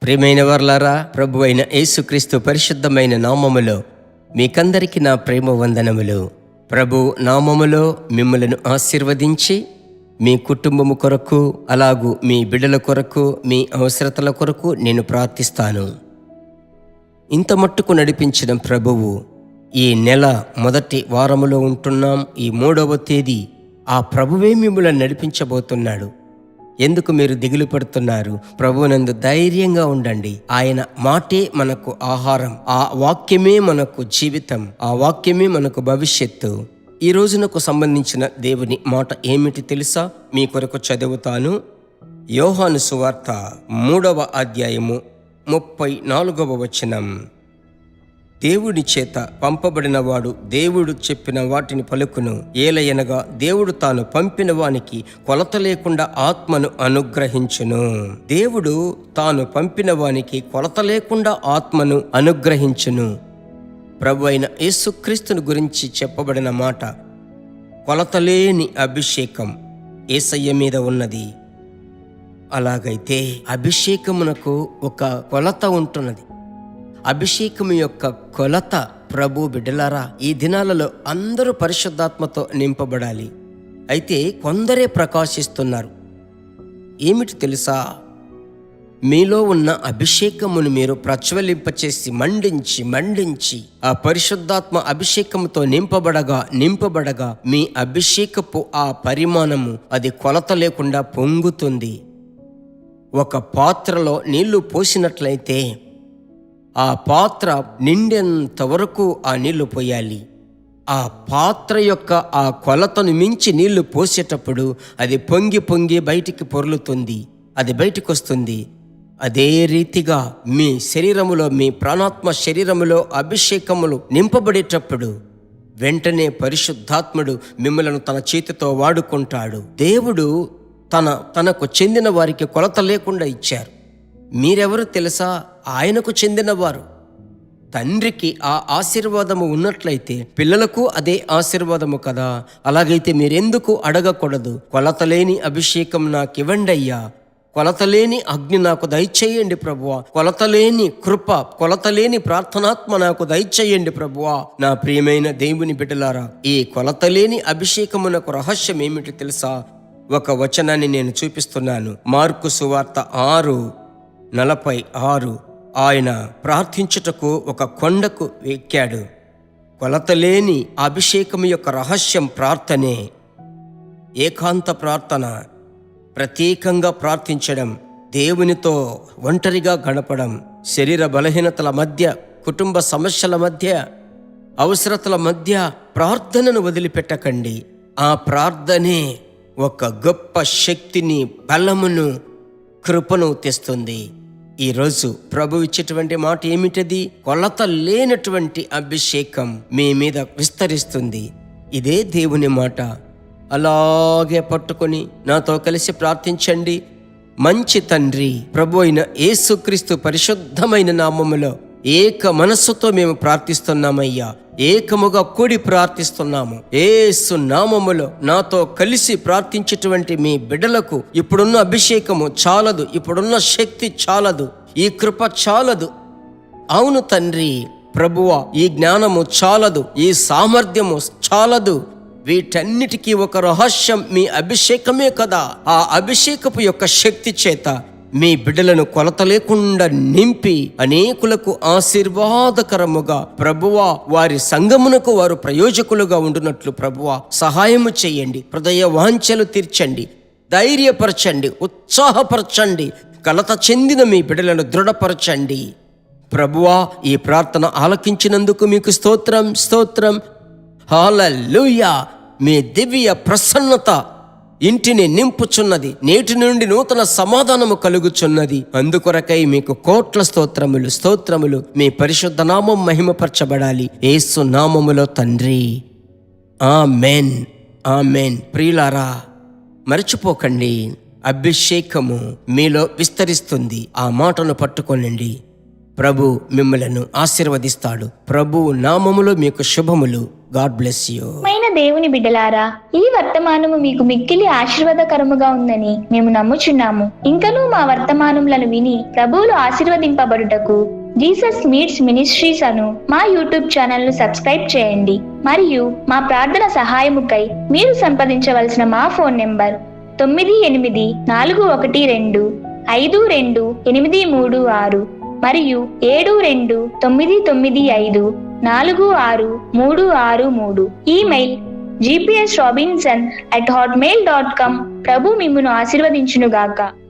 ప్రియమైన వర్లారా, ప్రభు అయిన యేసుక్రీస్తు పరిశుద్ధమైన నామములో మీకందరికీ నా ప్రేమ వందనములు. ప్రభు నామములో మిమ్మలను ఆశీర్వదించి మీ కుటుంబము కొరకు, అలాగూ మీ బిడ్డల కొరకు, మీ అవసరతల కొరకు నేను ప్రార్థిస్తాను. ఇంత మట్టుకు నడిపించిన ప్రభువు ఈ నెల మొదటి వారములో ఉంటున్నాం. ఈ 3వ తేదీ ఆ ప్రభువే మిమ్మల్ని నడిపించబోతున్నాడు. ఎందుకు మీరు దిగులు పడుతున్నారు? ప్రభువునందు ధైర్యంగా ఉండండి. ఆయన మాటే మనకు ఆహారం, ఆ వాక్యమే మనకు జీవితం, ఆ వాక్యమే మనకు భవిష్యత్తు. ఈ రోజునకు సంబంధించిన దేవుని మాట ఏమిటి తెలుసా? మీ కొరకు చదువుతాను. యోహాను సువార్త 3వ అధ్యాయము 34వ వచనం. దేవుని చేత పంపబడినవాడు దేవుడు చెప్పిన వాటిని పలుకును. ఏలయనగా దేవుడు తాను పంపిన వానికి కొలత లేకుండా ఆత్మను అనుగ్రహించును. దేవుడు తాను పంపిన వానికి కొలత లేకుండా ఆత్మను అనుగ్రహించును. ప్రభు అయిన యేసుక్రీస్తుని గురించి చెప్పబడిన మాట, కొలతలేని అభిషేకం యేసయ్య మీద ఉన్నది. అలాగైతే అభిషేకమునకు ఒక కొలత ఉంటున్నది. అభిషేకం యొక్క కొలత ప్రభు బిడ్డలారా, ఈ దినాలలో అందరూ పరిశుద్ధాత్మతో నింపబడాలి. అయితే కొందరే ప్రకాశిస్తున్నారు. ఏమిటి తెలుసా? మీలో ఉన్న అభిషేకమును మీరు ప్రజ్వలింపచేసి మండించి ఆ పరిశుద్ధాత్మ అభిషేకముతో నింపబడగా మీ అభిషేకపు ఆ పరిమాణము అది కొలత లేకుండా పొంగుతుంది. ఒక పాత్రలో నీళ్లు పోసినట్లయితే ఆ పాత్ర నిండేంత వరకు ఆ నీళ్లు పోయాలి. ఆ పాత్ర యొక్క ఆ కొలతను మించి నీళ్లు పోసేటప్పుడు అది పొంగి బయటికి పొర్లుతుంది, అది బయటికి వస్తుంది. అదే రీతిగా మీ శరీరములో, మీ ప్రాణాత్మ శరీరములో అభిషేకములు నింపబడేటప్పుడు వెంటనే పరిశుద్ధాత్ముడు మిమ్మలను తన చేతితో వాడుకుంటాడు. దేవుడు తనకు చెందిన వారికి కొలత లేకుండా ఇచ్చారు. మీరెవరు తెలుసా? ఆయనకు చెందినవారు. తండ్రికి ఆ ఆశీర్వాదము ఉన్నట్లయితే పిల్లలకు అదే ఆశీర్వాదము కదా. అలాగైతే మీరెందుకు అడగకూడదు? కొలతలేని అభిషేకం నాకివ్వండి అయ్యా, కొలతలేని అగ్ని నాకు దయచేయండి ప్రభువా, కొలతలేని కృప, కొలతలేని ప్రార్థనాత్మ నాకు దయచేయండి ప్రభువా. నా ప్రియమైన దేవుని బిడ్డలారా, ఈ కొలతలేని అభిషేకమునకు రహస్యం ఏమిటి తెలుసా? ఒక వచనాన్ని నేను చూపిస్తున్నాను. మార్కు సువార్త 6:46. ఆయన ప్రార్థించుటకు ఒక కొండకు ఎక్కాడు. కొలతలేని అభిషేకం యొక్క రహస్యం ప్రార్థనే. ఏకాంత ప్రార్థన, ప్రత్యేకంగా ప్రార్థించడం, దేవునితో ఒంటరిగా గడపడం. శరీర బలహీనతల మధ్య, కుటుంబ సమస్యల మధ్య, అవసరతల మధ్య ప్రార్థనను వదిలిపెట్టకండి. ఆ ప్రార్థనే ఒక గొప్ప శక్తిని, బలమును, కృపను తెస్తుంది. ఈరోజు ప్రభు ఇచ్చేటువంటి మాట ఏమిటది? కొలత లేనటువంటి అభిషేకం మీ మీద విస్తరిస్తుంది. ఇదే దేవుని మాట. అలాగే పట్టుకొని నాతో కలిసి ప్రార్థించండి. మంచి తండ్రి, ప్రభు అయిన యేసుక్రీస్తు పరిశుద్ధమైన నామములో ఏక మనస్సుతో మేము ప్రార్థిస్తున్నామయ్యా. ఏకముగా కూడి ప్రార్థిస్తున్నాము. యేసు నామములో నాతో కలిసి ప్రార్థించేటువంటి మీ బిడ్డలకు ఇప్పుడున్న అభిషేకము చాలదు, ఇప్పుడున్న శక్తి చాలదు, ఈ కృప చాలదు. అవును తండ్రి ప్రభువా, ఈ జ్ఞానము చాలదు, ఈ సామర్థ్యము చాలదు. వీటన్నిటికీ ఒక రహస్యం మీ అభిషేకమే కదా. ఆ అభిషేకపు యొక్క శక్తి చేత మీ బిడ్డలను కొలత లేకుండా నింపి అనేకులకు ఆశీర్వాదకరముగా ప్రభువా, వారి సంఘమునకు వారు ప్రయోజకులుగా ఉండునట్లు ప్రభువా సహాయము చేయండి. హృదయ వాంఛలు తీర్చండి, ధైర్యపరచండి, ఉత్సాహపరచండి. కలత చెందిన మీ బిడ్డలను దృఢపరచండి. ప్రభువా, ఈ ప్రార్థన ఆలకించినందుకు మీకు స్తోత్రం. హల్లెలూయా. మీ దివ్య ప్రసన్నత ఇంటిని నింపుచున్నది. నేటి నుండి నూతన సమాధానము కలుగుచున్నది. అందుకొరకై మీకు కోట్ల స్తోత్రములు. మీ పరిశుద్ధ నామం మహిమపరచబడాలి. యేసు నామములో తండ్రి, ఆమెన్. ప్రియులారా, మరచిపోకండి, అభిషేకము మీలో విస్తరిస్తుంది. ఆ మాటను పట్టుకోనండి. ప్రభు మిమ్మలను ఆశీర్వదిస్తాడు. ప్రభు నామములో మీకు శుభములు. God bless you. మైన దేవుని బిడ్డలారా, ఈ వర్తమానము మీకు మిక్కిలి ఆశీర్వాదకరముగా ఉందని మేము నమ్ముచున్నాము. ఇంకనూ మా వర్తమానములను విని ప్రభువులు ఆశీర్వదింపబడుటకు జీసస్ మీట్స్ మినిస్ట్రీస్ అను మా యూట్యూబ్ ఛానల్ ను సబ్స్క్రైబ్ చేయండి. మరియు మా ప్రార్థన సహాయముకై మీరు సంప్రదించవలసిన మా ఫోన్ నెంబర్ 9842528236 మరియు 7299546363. Email gpsrobinson@hotmail.com. ప్రభు మిమ్మును ఆశీర్వదించునుగాక.